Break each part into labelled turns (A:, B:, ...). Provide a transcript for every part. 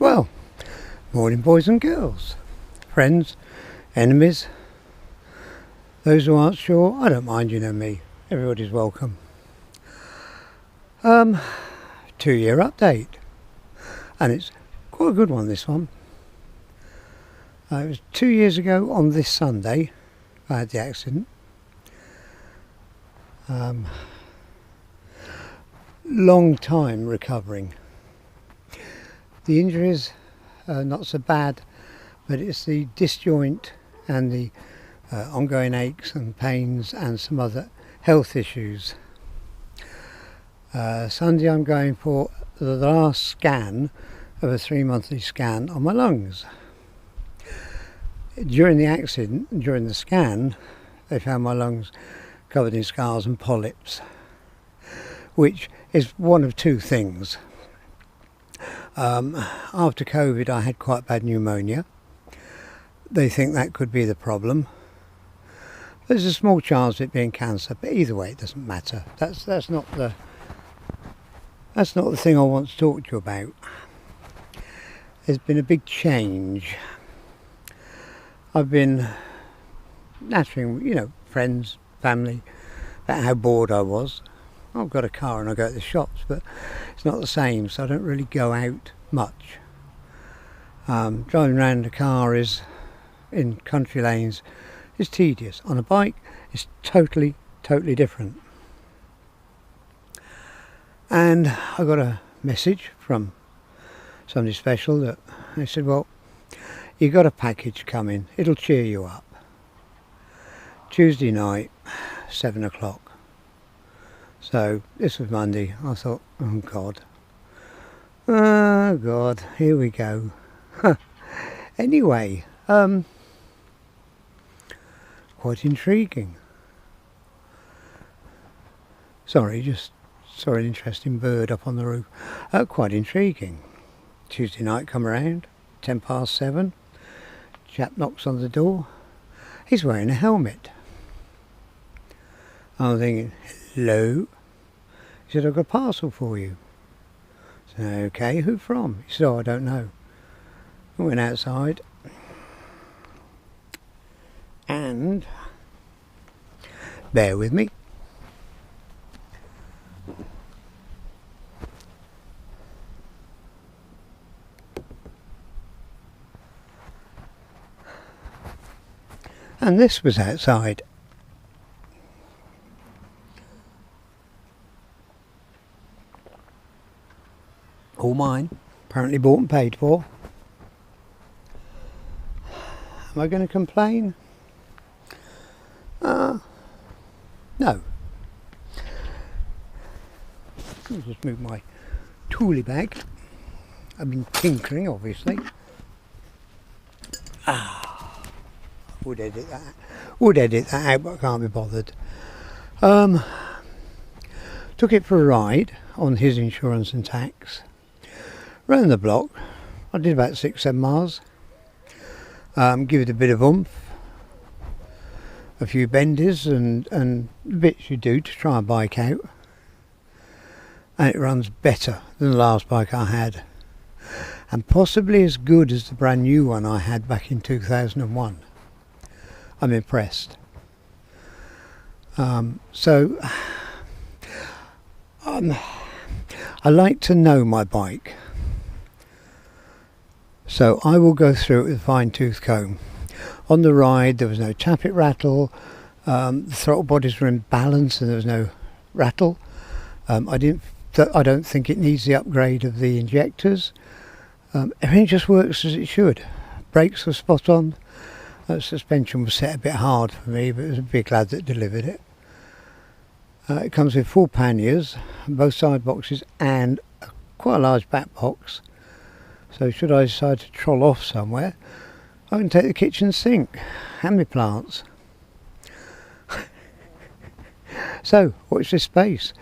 A: Well, morning boys and girls, friends, enemies, those who aren't sure. I don't mind, you know me, everybody's welcome. 2-year update, and it's quite a good one, this one. It was 2 years ago on this Sunday I had the accident. Long time recovering. The injuries are not so bad, but it's the disc joint and the ongoing aches and pains and some other health issues. Sunday I'm going for the last scan of a 3-monthly scan on my lungs. During the accident, during the scan, they found my lungs covered in scars and polyps, which is one of two things. After COVID I had quite bad pneumonia. They think that could be the problem. There's a small chance of it being cancer, but either way it doesn't matter. That's not the thing I want to talk to you about. There's been a big change. I've been nattering, friends, family, about how bored I was. I've got a car and I go to the shops, but it's not the same, so I don't really go out much. Driving around a car in country lanes is tedious. On a bike it's totally different. And I got a message from somebody special that they said, well, you got a package coming, it'll cheer you up. Tuesday night, 7 o'clock. So this was Monday. I thought, oh God, here we go. Anyway, quite intriguing. Sorry, just saw an interesting bird up on the roof. Quite intriguing. Tuesday night come around, 7:10. Chap knocks on the door. He's wearing a helmet. I'm thinking, hello? He said, I've got a parcel for you. I said, okay, who from? He said, oh, I don't know. I went outside and, bear with me, and this was outside. All mine, apparently bought and paid for. Am I going to complain? No. I'll just move my toolie bag. I've been tinkering, obviously. Would edit that out, but I can't be bothered. Took it for a ride on his insurance and tax. Round the block, I did about 6-7 miles. Give it a bit of oomph, a few benders and bits you do to try and bike out. And it runs better than the last bike I had. And possibly as good as the brand new one I had back in 2001. I'm impressed. I like to know my bike. So I will go through it with a fine-tooth comb. On the ride there was no tappet rattle, the throttle bodies were in balance and there was no rattle. I don't think it needs the upgrade of the injectors. Everything just works as it should. Brakes were spot on. Suspension was set a bit hard for me, but I was a big lad that delivered it. It comes with 4 panniers, both side boxes and quite a large back box. So should I decide to troll off somewhere, I can take the kitchen sink and my plants. So watch this space.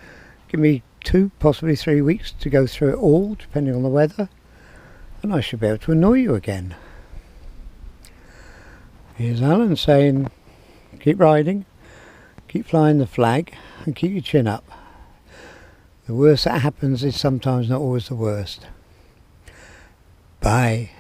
A: Give me 2, possibly 3 weeks to go through it all, depending on the weather, and I should be able to annoy you again. Here's Alan saying, keep riding, keep flying the flag and keep your chin up. The worst that happens is sometimes not always the worst. Bye.